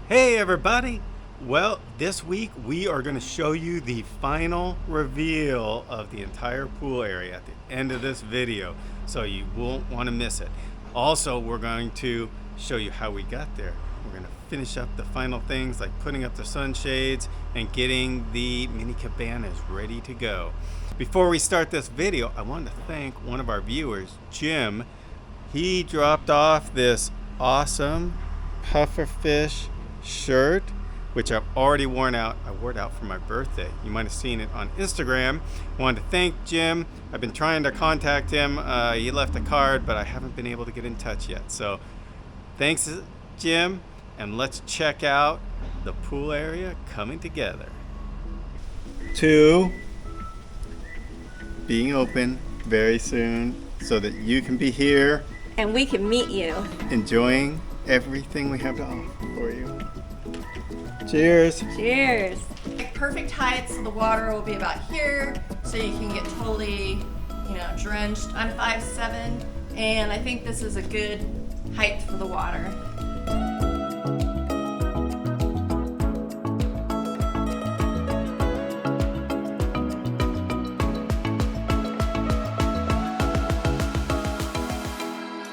Hey everybody! Well, this week we are going to show you the final reveal of the entire pool area at the end of this video, so you won't want to miss it. Also, we're going to show you how we got there. We're going to finish up the final things like putting up the sunshades and getting the mini cabanas ready to go. Before we start this video, I wanted to thank one of our viewers, Jim. He dropped off this awesome pufferfish shirt, which I've already worn out. I wore it out for my birthday. You might have seen it on Instagram. I wanted to thank Jim. I've been trying to contact him. He left a card, but I haven't been able to get in touch yet. So thanks, Jim, and let's check out the pool area coming together. To being open very soon so that you can be here and we can meet you enjoying everything we have to offer for you. Cheers. Cheers. Perfect height, so the water will be about here, so you can get totally, drenched. I'm 5'7", and I think this is a good height for the water.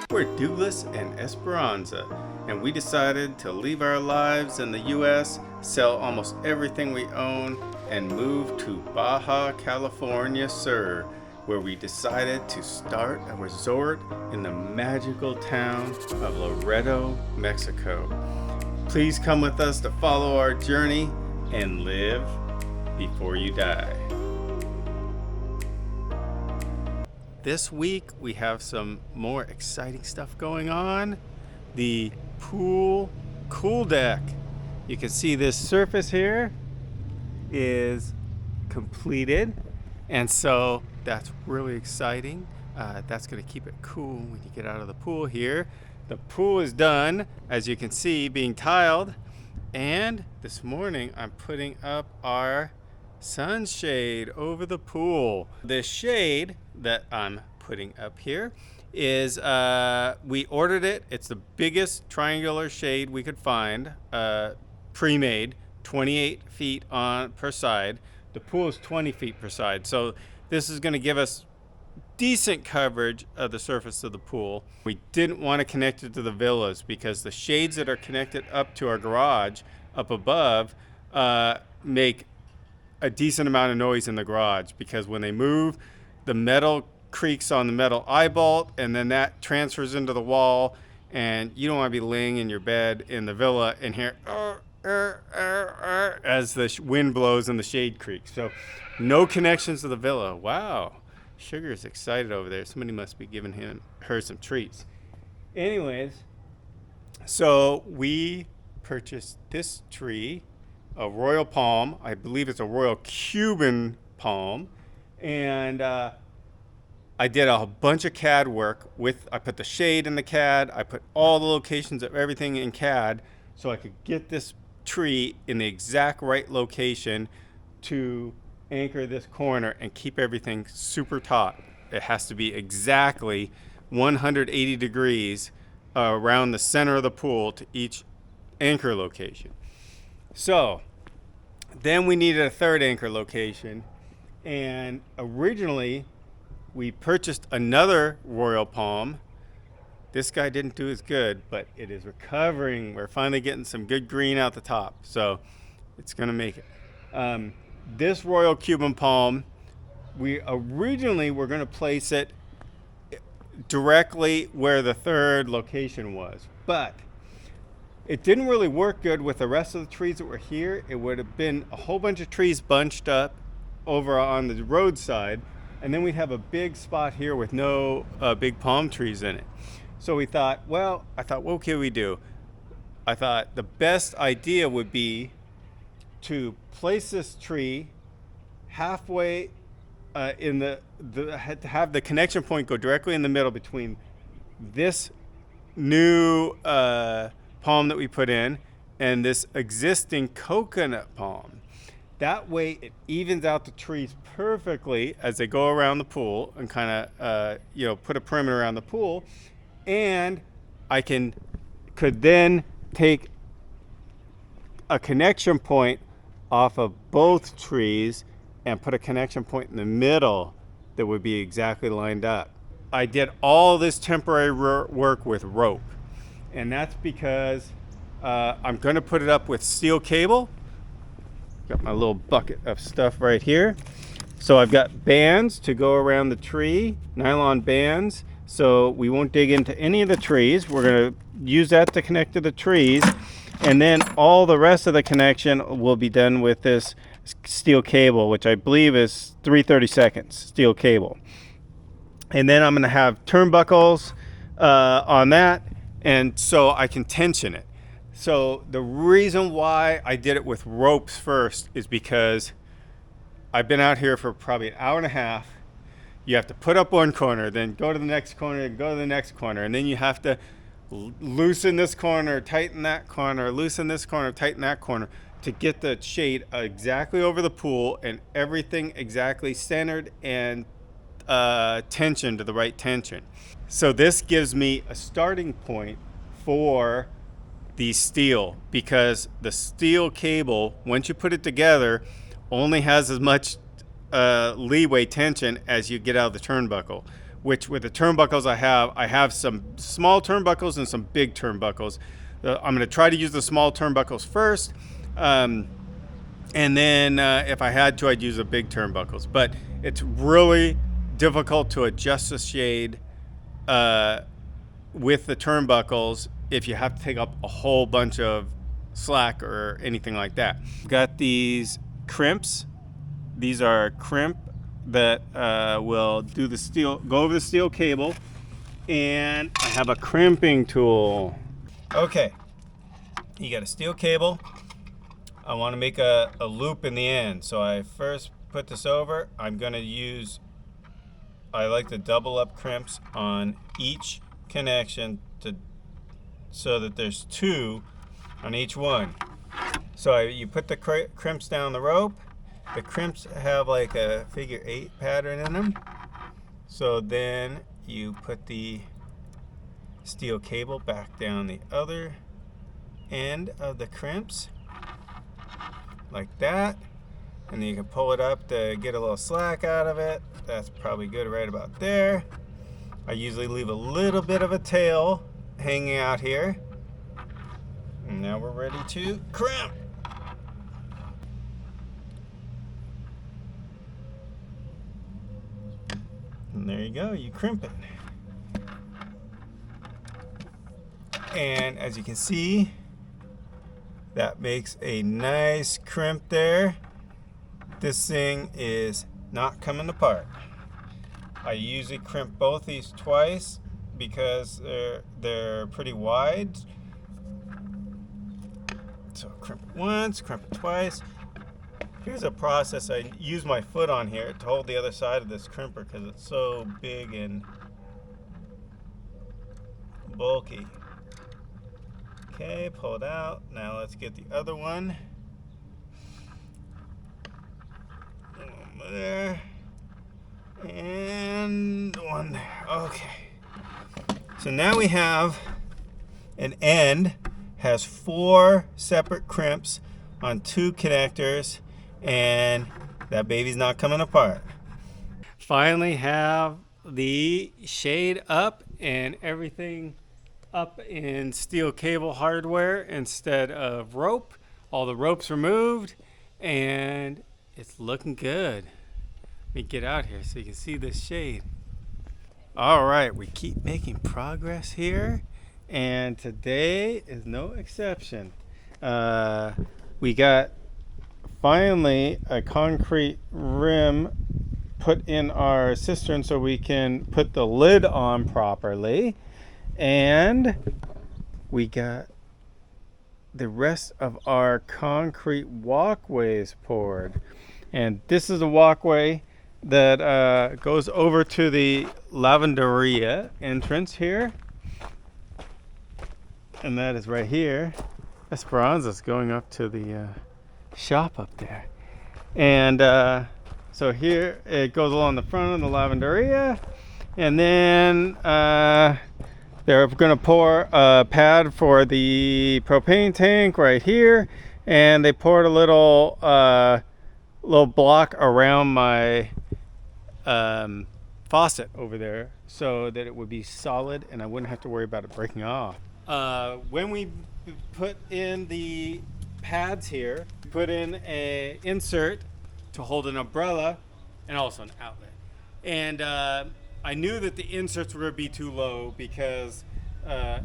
We're Dooglass and Esperanza, and we decided to leave our lives in the U.S., sell almost everything we own, and move to Baja California Sur, where we decided to start a resort in the magical town of Loreto, Mexico. Please come with us to follow our journey and live before you die. This week we have some more exciting stuff going on. The pool cool deck. You can see this surface here is completed, and so that's really exciting. That's going to keep it cool when you get out of the pool here. The pool is done, as you can see, being tiled, and this morning I'm putting up our sunshade over the pool. The shade that I'm putting up here is we ordered it. It's the biggest triangular shade we could find, pre-made, 28 feet per side. The pool is 20 feet per side, so this is going to give us decent coverage of the surface of the pool. We didn't want to connect it to the villas because the shades that are connected up to our garage up above make a decent amount of noise in the garage, because when they move, the metal creaks on the metal eye bolt, and then that transfers into the wall, and you don't want to be laying in your bed in the villa and hear as the wind blows and the shade creaks. So no connections to the villa. Wow, Sugar's excited over there. Somebody must be giving her some treats. Anyways, so we purchased this tree, a royal palm. I believe it's a royal Cuban palm, and I did a bunch of CAD work I put the shade in the CAD. I put all the locations of everything in CAD so I could get this tree in the exact right location to anchor this corner and keep everything super taut. It has to be exactly 180 degrees around the center of the pool to each anchor location. So then we needed a third anchor location, and originally we purchased another royal palm. This guy didn't do as good, but it is recovering. We're finally getting some good green out the top, so it's gonna make it. This royal Cuban palm, we originally were gonna place it directly where the third location was, but it didn't really work good with the rest of the trees that were here. It would have been a whole bunch of trees bunched up over on the roadside, and then we'd have a big spot here with no big palm trees in it. So I thought, what can we do? I thought the best idea would be to place this tree halfway to have the connection point go directly in the middle between this new palm that we put in and this existing coconut palm. That way it evens out the trees perfectly as they go around the pool and kind of put a perimeter around the pool. And I could then take a connection point off of both trees and put a connection point in the middle that would be exactly lined up. I did all this temporary work with rope, and that's because I'm going to put it up with steel cable. Got my little bucket of stuff right here. So I've got bands to go around the tree, nylon bands, so we won't dig into any of the trees. We're going to use that to connect to the trees, and then all the rest of the connection will be done with this steel cable, which I believe is 3/32 steel cable. And then I'm going to have turnbuckles on that, and so I can tension it. So the reason why I did it with ropes first is because I've been out here for probably an hour and a half. You have to put up one corner, then go to the next corner, and go to the next corner, and then you have to loosen this corner, tighten that corner, loosen this corner, tighten that corner to get the shade exactly over the pool and everything exactly centered and tension to the right tension. So this gives me a starting point for the steel, because the steel cable, once you put it together, only has as much leeway tension as you get out of the turnbuckle, which with the turnbuckles I have some small turnbuckles and some big turnbuckles. I'm going to try to use the small turnbuckles first, and then if I had to, I'd use the big turnbuckles. But it's really difficult to adjust the shade with the turnbuckles if you have to take up a whole bunch of slack or anything like that. Got these crimps. These are crimp that will do the steel, go over the steel cable, and I have a crimping tool. Okay, you got a steel cable. I want to make a loop in the end, so I first put this over. I'm going to use, I like to double up crimps on each connection so that there's two on each one. So you put the crimps down the rope. The crimps have like a figure 8 pattern in them. So then you put the steel cable back down the other end of the crimps like that, and then you can pull it up to get a little slack out of it. That's probably good right about there. I usually leave a little bit of a tail hanging out here. And now we're ready to crimp. And there you go, you crimp it. And as you can see, that makes a nice crimp there. This thing is not coming apart. I usually crimp both these twice because they're pretty wide. So crimp it once, crimp it twice. Here's a process. I use my foot on here to hold the other side of this crimper because it's so big and bulky. Okay, pull it out. Now let's get the other one. Over there. And one there. Okay. So now we have an end, has 4 separate crimps on 2 connectors, and that baby's not coming apart. Finally have the shade up and everything up in steel cable hardware instead of rope. All the ropes removed, and it's looking good. Let me get out here so you can see this shade. All right, we keep making progress here, and today is no exception. We got finally a concrete rim put in our cistern so we can put the lid on properly, and we got the rest of our concrete walkways poured. And this is a walkway that goes over to the lavanderia entrance here, and that is right here. Esperanza's going up to the shop up there, and so here it goes along the front of the lavanderia, and then They're going to pour a pad for the propane tank right here, and they poured a little block around my faucet over there so that it would be solid and I wouldn't have to worry about it breaking off. When we put in the pads here, we put in an insert to hold an umbrella and also an outlet. And I knew that the inserts were going to be too low because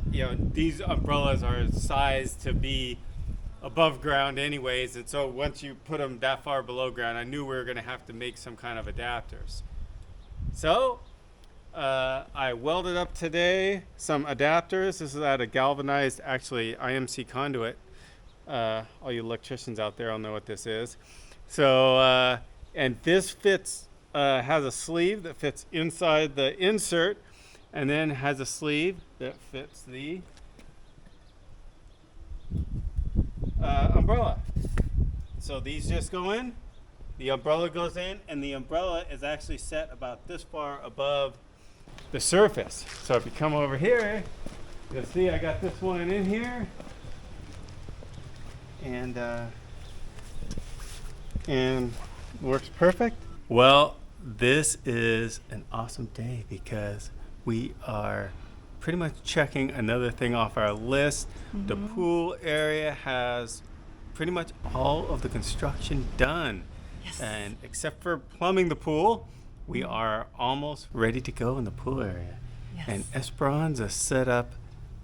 these umbrellas are sized to be above ground anyways, and so once you put them that far below ground, I knew we were going to have to make some kind of adapters. So I welded up today some adapters. This is out of galvanized, actually IMC conduit. All you electricians out there will know what this is. So and this fits, has a sleeve that fits inside the insert, and then has a sleeve that fits the umbrella. So these just go in, the umbrella goes in, and the umbrella is actually set about this far above the surface. So if you come over here, you'll see I got this one in here, and works perfect. Well, this is an awesome day because we are pretty much checking another thing off our list. Mm-hmm. The pool area has pretty much all of the construction done. Yes. And except for plumbing the pool, we are almost ready to go in the pool area. Yes. And Esperanza set up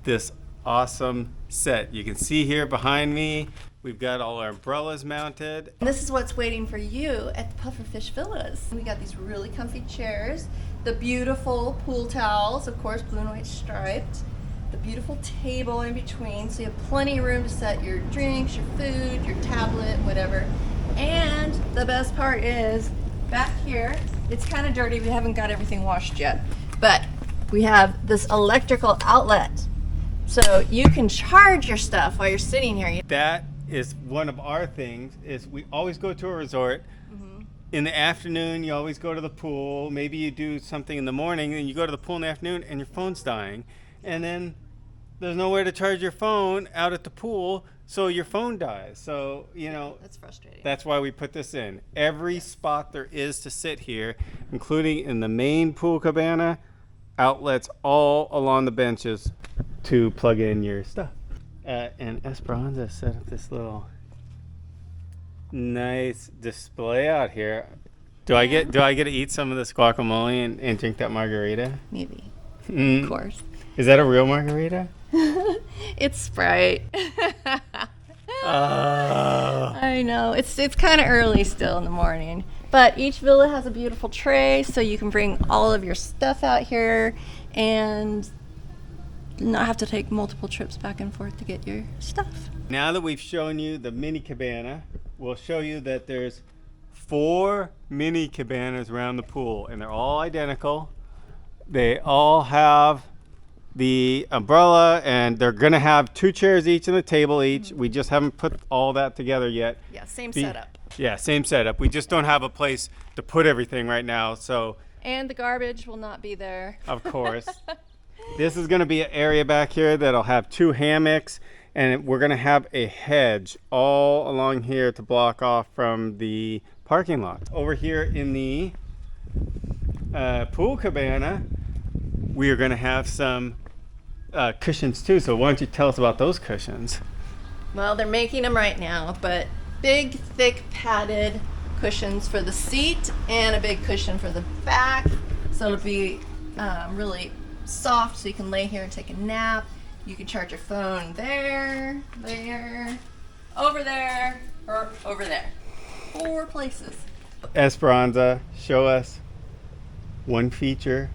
this awesome set. You can see here behind me, we've got all our umbrellas mounted. And this is what's waiting for you at the Pufferfish Villas. We got these really comfy chairs, the beautiful pool towels, of course, blue and white striped, the beautiful table in between, so you have plenty of room to set your drinks, your food, your tablet, whatever. And the best part is, back here, it's kind of dirty, we haven't got everything washed yet, but we have this electrical outlet. So you can charge your stuff while you're sitting here. That is one of our things, is we always go to a resort. Mm-hmm. In the afternoon, you always go to the pool. Maybe you do something in the morning, and you go to the pool in the afternoon, and your phone's dying. And then there's nowhere to charge your phone out at the pool, so your phone dies. So, that's frustrating. That's why we put this in. Every spot there is to sit here, including in the main pool cabana, outlets all along the benches to plug in your stuff. And Esperanza set up this little nice display out here. Do I get to eat some of this guacamole and drink that margarita? Maybe. Mm. Of course. Is that a real margarita? It's Sprite. Oh. I know. It's kind of early still in the morning. But each villa has a beautiful tray, so you can bring all of your stuff out here and not have to take multiple trips back and forth to get your stuff. Now that we've shown you the mini cabana, we'll show you that there's 4 mini cabanas around the pool, and they're all identical. They all have the umbrella, and they're gonna have 2 chairs each and a table each. Mm-hmm. We just haven't put all that together yet. Yeah, same setup. Yeah, same setup. We just don't have a place to put everything right now, so. And the garbage will not be there. Of course. This is gonna be an area back here that'll have 2 hammocks, and we're gonna have a hedge all along here to block off from the parking lot. Over here in the pool cabana, we are gonna have some cushions too. So why don't you tell us about those cushions? Well, they're making them right now, but big, thick, padded cushions for the seat and a big cushion for the back. So it'll be really soft, so you can lay here and take a nap. You can charge your phone there, over there, or over there. 4 places. Esperanza, show us one feature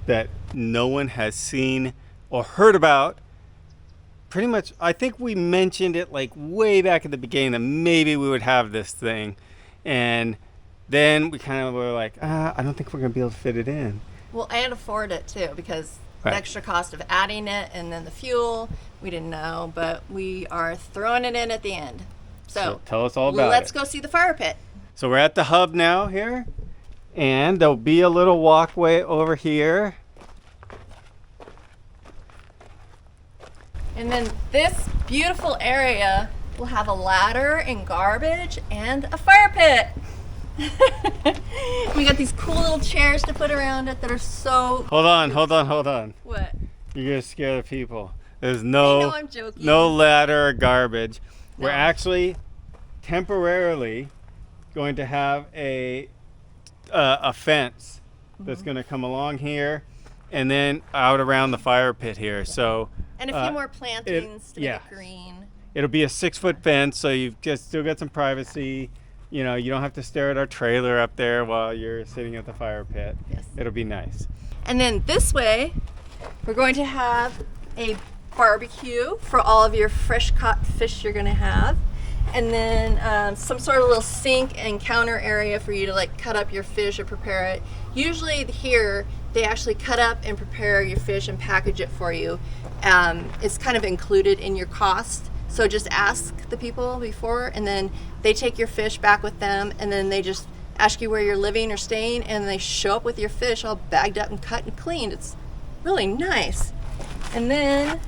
that no one has seen or heard about. Pretty much, I think we mentioned it like way back at the beginning that maybe we would have this thing, and then we kind of were like, I don't think we're gonna be able to fit it in. Well, and afford it too, because right. The extra cost of adding it and then the fuel, we didn't know, but we are throwing it in at the end. So tell us all about it. Let's go see the fire pit. So we're at the hub now here, and there'll be a little walkway over here. And then this beautiful area will have a ladder and garbage and a fire pit. We got these cool little chairs to put around it that are so... Hold on. What? You're gonna scare the people. There's I know no I'm joking. no ladder or garbage. We're No. actually temporarily going to have a fence that's going to come along here and then out around the fire pit here. So And a few more plantings to make yeah. it green. it'll be a 6-foot fence, so you've just still got some privacy. You know, you don't have to stare at our trailer up there while you're sitting at the fire pit. Yes. It'll be nice. And then this way, we're going to have a barbecue for all of your fresh caught fish you're going to have. And then some sort of little sink and counter area for you to like cut up your fish or prepare it. Usually here, they actually cut up and prepare your fish and package it for you. It's kind of included in your cost. So just ask the people before, and then they take your fish back with them, and then they just ask you where you're living or staying, and they show up with your fish all bagged up and cut and cleaned. It's really nice. And then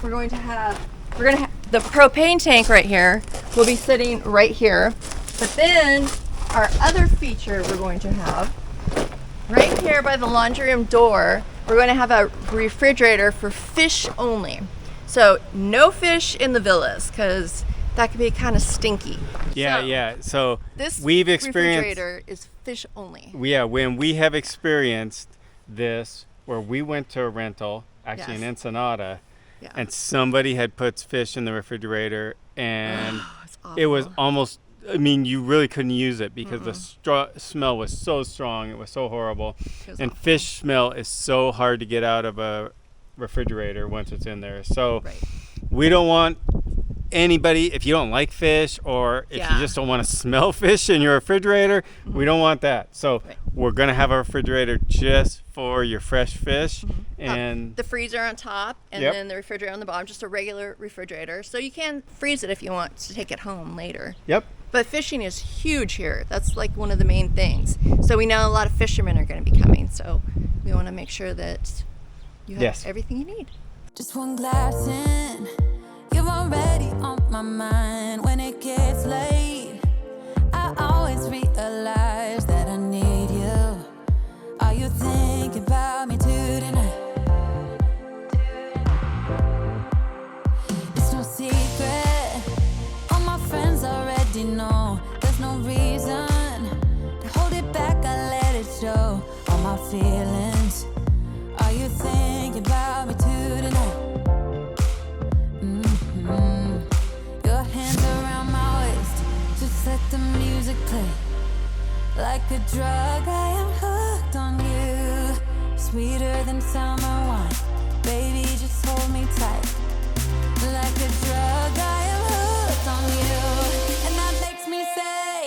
we're going to have the propane tank right here will be sitting right here. But then our other feature we're going to have right here by the laundry room door, we're going to have a refrigerator for fish only. So no fish in the villas, because that could be kind of stinky. Yeah. So This we've experienced. refrigerator is fish only. Yeah, when we have experienced this, where we went to a rental, actually in Yes. Ensenada, Yeah. and somebody had put fish in the refrigerator, and It's it was awful. almost, I mean, you really couldn't use it because the smell was so strong. It was so horrible. It was And awful. fish smell is so hard to get out of a refrigerator once it's in there. So Right. we don't want anybody, if you don't like fish or if Yeah. you just don't want to smell fish in your refrigerator, we don't want that. So Right. we're going to have a refrigerator just for your fresh fish. And The freezer on top, and Yep. then the refrigerator on the bottom, just a regular refrigerator. So you can freeze it if you want to take it home later. yep. But fishing is huge here. That's like one of the main things. So we know a lot of fishermen are going to be coming. So we want to make sure that you have Yes. everything you need. Just one glass in, you're already on my mind. When it gets late, I always realize that I need you. Are you thinking about me tonight? It's no secret, all my friends already know. There's no reason to hold it back, I let it show. All my feelings, are you thinking about me tonight? Your hands around my waist, just let the music play. Like a drug, I am hooked on you. Sweeter than summer wine, baby, just hold me tight. Like a drug, I am hooked on you. And that makes me say,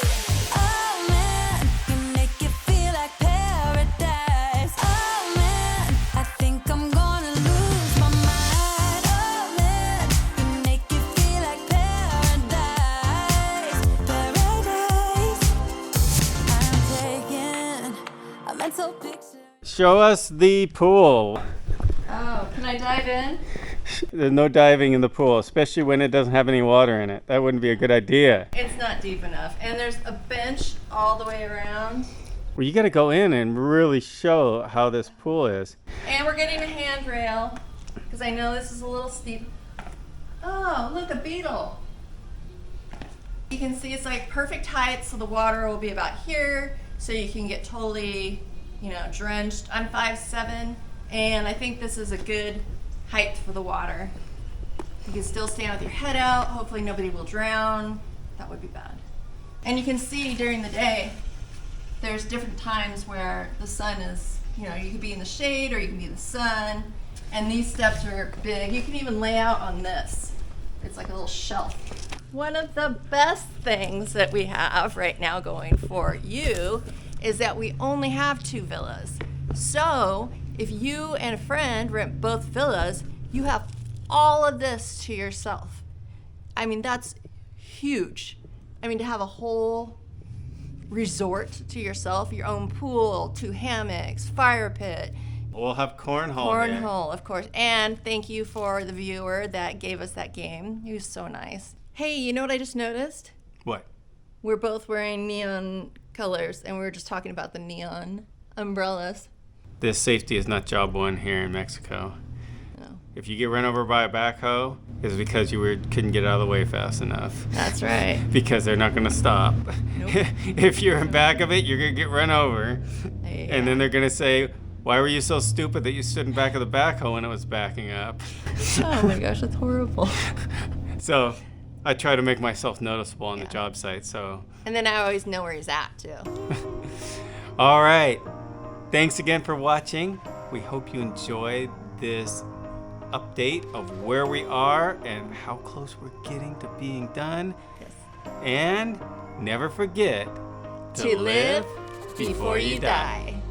oh man, you make it feel like paradise. Oh man, I think I'm gonna lose my mind. Oh man, you make it feel like paradise. Paradise. I'm taking a mental picture. Show us the pool. Oh, can I dive in? There's no diving in the pool, especially when it doesn't have any water in it. That wouldn't be a good idea. It's not deep enough. And there's a bench all the way around. Well, you got to go in and really show how this pool is. And we're getting a handrail, because I know this is a little steep. Oh, look, a beetle. You can see it's like perfect height, so the water will be about here, so you can get totally, drenched. I'm 5'7", and I think this is a good height for the water. You can still stand with your head out. Hopefully nobody will drown. That would be bad. And you can see during the day, there's different times where the sun is, you could be in the shade or you can be in the sun. And these steps are big. You can even lay out on this. It's like a little shelf. One of the best things that we have right now going for you is that we only have 2 villas. So if you and a friend rent both villas, you have all of this to yourself. I mean, that's huge. I mean, to have a whole resort to yourself, your own pool, 2 hammocks, fire pit, We'll have cornhole here. Cornhole, of course. And thank you for the viewer that gave us that game. He was so nice. Hey, you know what I just noticed? What? We're both wearing neon colors, and we were just talking about the neon umbrellas. This safety is not job one here in Mexico. No. If you get run over by a backhoe, it's because you couldn't get out of the way fast enough. That's right. Because they're not going to stop. Nope. If you're in back of it, you're going to get run over. And then they're going to say, why were you so stupid that you stood in back of the backhoe when it was backing up? Oh my gosh, that's horrible. So I try to make myself noticeable on the job site. And then I always know where he's at, too. All right. Thanks again for watching. We hope you enjoyed this update of where we are and how close we're getting to being done. Yes. And never forget To live before you die.